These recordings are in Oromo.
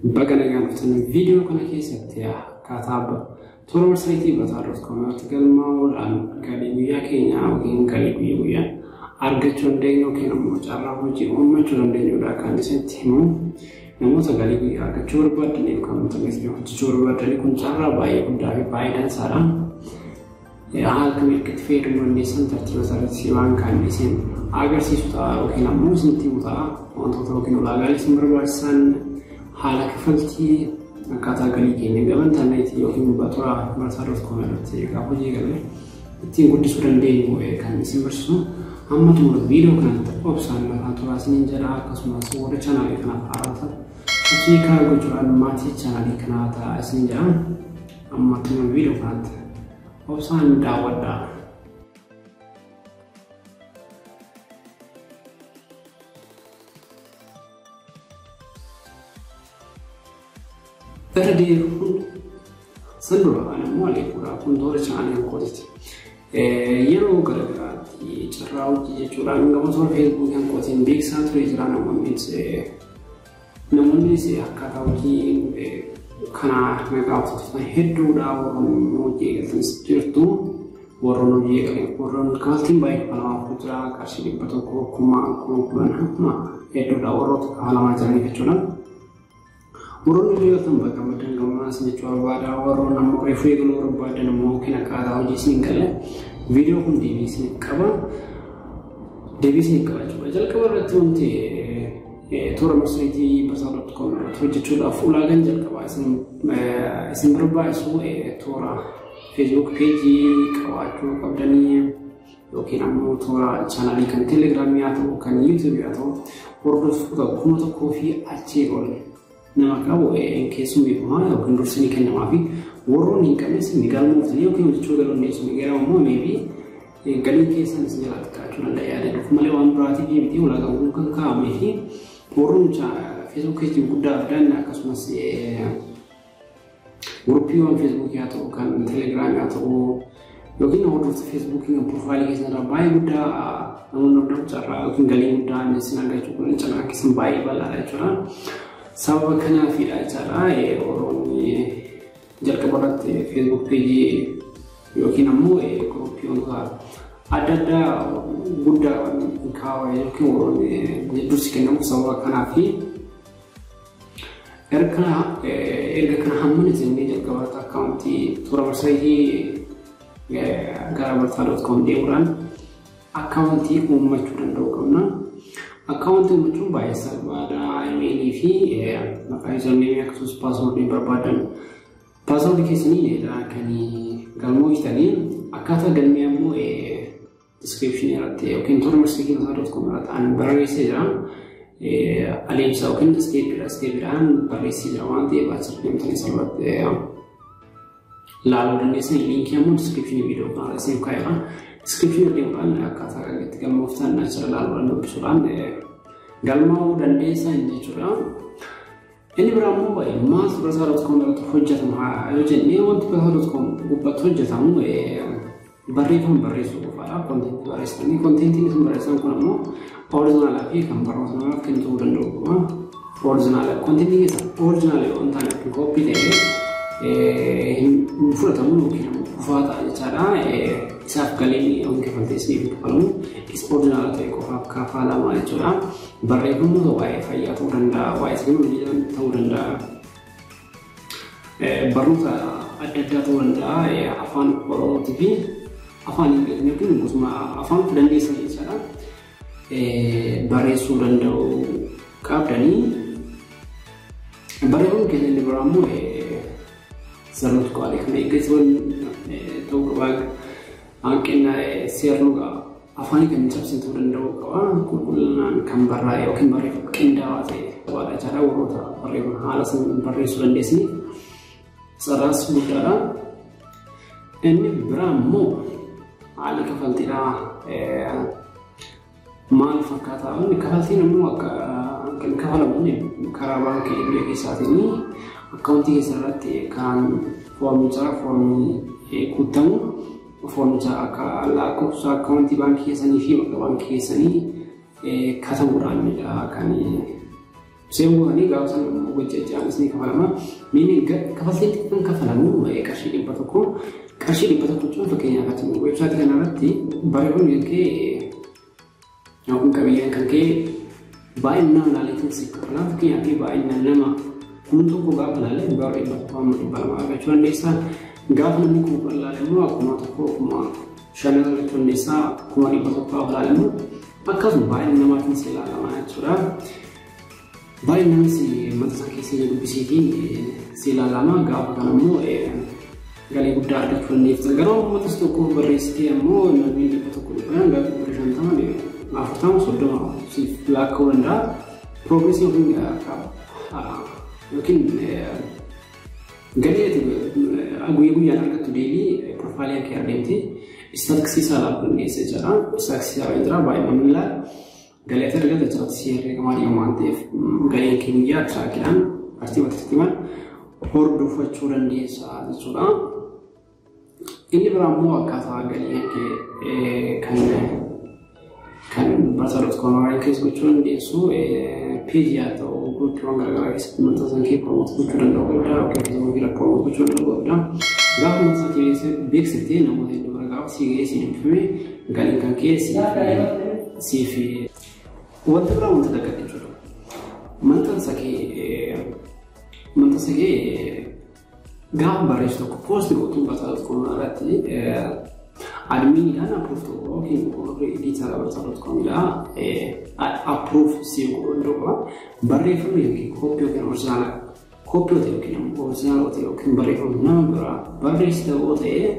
Bagana ganftan video kana keessatti kataaba toora saytii basaarotkoom galmaa'uudhaan galii guyyaa keenya yookiin galii guyyaa argachuu dandeenyu yookiin immoo carraa hojii uumachuu dandeenyudha kan isinitti himu. Namoota galii guyyaa argachuu barbaadaniif kan hojjechuu barbaadan kun carraa baay'ee guddaa fi faayidaan isaadha. Haala kamitti fayyadamuu dandeessan tartiiba sarartii waan kan isin agarsiisu ta'a yookiin immoo isinitti himu ta'a. Wantoota yookiin ulaagaalee isin barbaachisan haala kafaltii akkaataa galii keenya gabaantanneetii yookiin batoora basaarotkoom irratti eegaa hojii galee ittiin guddisuu dandeenyu kan isin barsiisu. Amma xumura viidiyoo kanatti obsaan lafaa turaa isiniin jedha akkasumas warra chaanaalii kanaaf haaromsa fakkii kaa gochuudhaan maatii chaanaalii kanaa ta'a isiniin jedha. Amma xumura viidiyoo kanatti obsaan daawwadhaa. Berdiri pun sendiri anak mulai kurang pun dua channel kotis. Yeroo garagaraatti carraa hojii jechuudhaan gama Facebook kan qotiin beeksisaa ture jira namoonni akkaataa hojii kana nagaafatu hedduudha warroon hojii eegaltanis jirtu warroon hojii eegalan warroon kaaltiin baay'ee kanaaf jira qarshii 100,000 hedduudha warroota haalamaa jiranii jechuudha. Warroon hojii eegaltan bakka maddaan gammaas jechuu barbaada warroon ammoo reefuu eegaluu barbaadan immoo kan akkaataa hojii isin galee video kun deebisee qaba jechuudha. Jalqaba irratti wanti toora marsariitii basaarotkoom irratti hojjechuudhaaf ulaagaan jalqabaa isin barbaachisu toora Facebook page qabaachuu qabdanii yookiin ammoo toora chaanaalii kan Telegiraamii haa ta'u kan YouTube haa ta'u hordoftoota 1,000 achii ol nama qabu keessummeeffamaa yookiin dursanii kennamaa fi warroon hin qabnes ni galmooftan yookiin hojjechuu galuu dandeessu ni gara immoo maybe galii keessan isin jalaa xiqqaachuu danda'a yaadaduuf malee waan biraatiif miti ulaagaan kun kan kaa'amee fi warroon Facebook page guddaa fidaan akkasumas guruppiiwwan Facebook haa ta'u kan Telegiraamii haa ta'u yookiin hordoftoota Facebook kan profaayilii keessan irraa baay'ee guddaa namoonni hordofuu carraa yookiin galii guddaa isin argachuu kun carraa keessan baay'ee bal'aadha jechuudha. Sababa kanaafidha jechaadha warroonni jalqaba irratti Facebook page yookiin ammoo guruppiiwwan adda addaa guddaa kaawaa yookiin warroonni dursi kennamu sababa kanaafi erga kana hamman isinii jalqaba irratti akkaawuntii toora marsariitii gara basaarotkoom deemuudhaan akkaawuntii uumachuu danda'u qabna. Akkaawuntii uumachuun baay'ee salphaadha. Imeelii fi maqaa yuuzarneemii akkasumas paaswoordii barbaadan paaswoordii keessanii kan galmooftan akkaataa galmee ammoo diskiripshinii irratti yookiin toora marsariitii basaarotkoom irratti ani barreessee jira. Adeemsa yookiin isteepiidhaan barreessee jira waan ta'eef achi deemtanii salphatti ilaaluu dandeessan. Liinkii ammoo diskiripshinii viidiyoo kanarra isiniif kaa'eera. Diskiripshinii deemuudhaan akkaataa itti galmooftan achirra ilaaluudhaan dubbisuudhaan galmaa'uu dandeessan jechuudha. Inni biraa immoo maaltu basaarotkoom irratti hojjetama yoo jennee wanti basaarotkoom gubbaatti hojjetamu barreeffama barreessuu qofaadha. Kontentii barreessanii kontentiin isin barreessan kun ammoo orijinaalaa fi kan barreeffamaaf kan ta'uu danda'u qaba. Orijinaala kontentii keessa orijinaala yoo ta'an kooppii ta'ee hin fudhatamu yookiin kufaa ta'a jechaadha. Isaaf galiin yookiin kafaltii isiniif kafalamu isa orijinaala ta'e qofaaf kafalamaa jechuudha. Barreeffamoota waa'ee fayyaa ta'uu danda'a, waa'ee teekinooloojii ta'uu danda'a, barnoota adda addaa ta'uu danda'a, afaan Oromootii fi afaan Ingiliziin yookiin gosuma afaan dandeessan jechaadha. Barreessuu danda'u qabdanii barreeffamni keessa inni biraa immoo sirnoota qaalee kan eeggatan ta'uu qabu. Hanqina seerluga afaanii kan cabsituu danda'u qaba. Qulqullinaan kan barraa'e yookiin barreeffama qindaa'aa ta'e qabaadha jechaadha. Warroota barreeffama haala sana barreessuu dandeessanii sararaas guddaadha. Inni biraa immoo haalli kafaltiidha. Maal fakkaataa? Inni kafaltiin immoo akka kan kafalamu karaa baankii biyya keessaatiin akkaawuntii keessa irratti kan foormii guutamu. Foormicha akka lakkoofsa akkaawuntii baankii keessanii fi bakka baankii keessanii katamuudhaan kan سيموني قاصن وجهة جالسني كفلما مين كفلتي كن كفلمو كاشي بتوكو كاشي بتوكو فكيا كاتم ويب سايت كان رتي بايون يكي يوم كبيان كنكي باين نام نالتين سيكفلا فكيا كي باين نما كنتو كوغا بلالي باوري بتوام بالما كشوان نيسا غافن نيكو بلالي مو كما تكو كما شانل لتون نيسا كما يبتوكو بلالي أكثر باين نما تنسيلا لما يتشورا باين نمسي مدرسة كيسي بسيتي سيلا لما غاف كانمو قال يقول دارك فنيف تقرأ مدرستكو بريستي أمو نبي لبتوكو بان غاف بريشان تمام أفتام صدق سيف لاكو وندا progressive لكن قال أقول أنا كتبيلي بروفايل كأردمتي استكسي سالا بني سجرا استكسي سالا باين مملا قال لي ترى قد تصير كمان يوم عندي قال لي كيمياء تراكيان أرتيبات تكمل هردو فشورن دي ساعة سورا إني برامو أكثر قال لي كان بصرت كونورين كيس بتشون دي سو بيجيات أو كل كلام قال كيس منتظر كي بروموت بتشون لو قدر أو كيس ممكن بروموت بتشون لو قدر قال مثلا كيس بيك ستين أو ده دورة قال سيجي سينفمي قال لي كان كيس سيفي وانتبرا منتدك الجلو منتسكي قام بريشتو كوست قوتو بطلت كون راتي admin أنا approved working or detail about كاملة approve سيو لغة بريفهم يمكن كوبيو كان original كوبيو تيمكن original تيمكن بريفهم نمبر بريشتو تي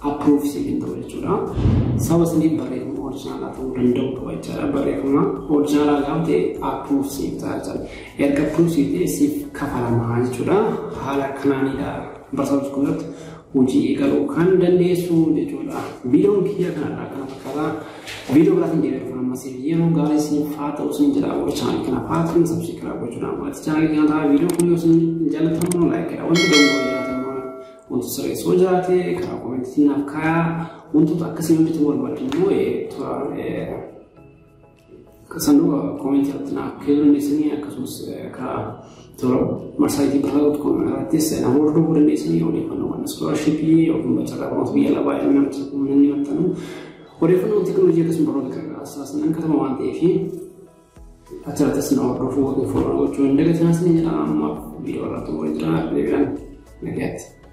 approve سيو دولة جورا سواسني بريفهم original atau rendam kewajar barangnya original agam approve sih tajar erga approve sih sih kafala mahal juga halah kenani dah bersama sekolah uji kalau kan dan desu deh juga video kia kan ada kalau video berarti dia informasi dia mengalih sih fata usin jadi aku cari kenapa kan sampai kalau aku juga buat cari yang ada video kuliah usin jalan tamu like untuk dong untuk sering sojate kalau komentar nak kaya untuk tak kesini itu buat dulu kesandu komentar nak kira di sini kasus kah tuh masa itu berlalu komentar namun dulu di sini oleh penuh scholarship ini oleh membaca kamus biaya lah yang menyenangkan oleh penuh teknologi kesempatan kerja asas dan kata mawante ini acara tersebut berfokus pada forum cuman dekat sana sini dalam video atau berita dengan negatif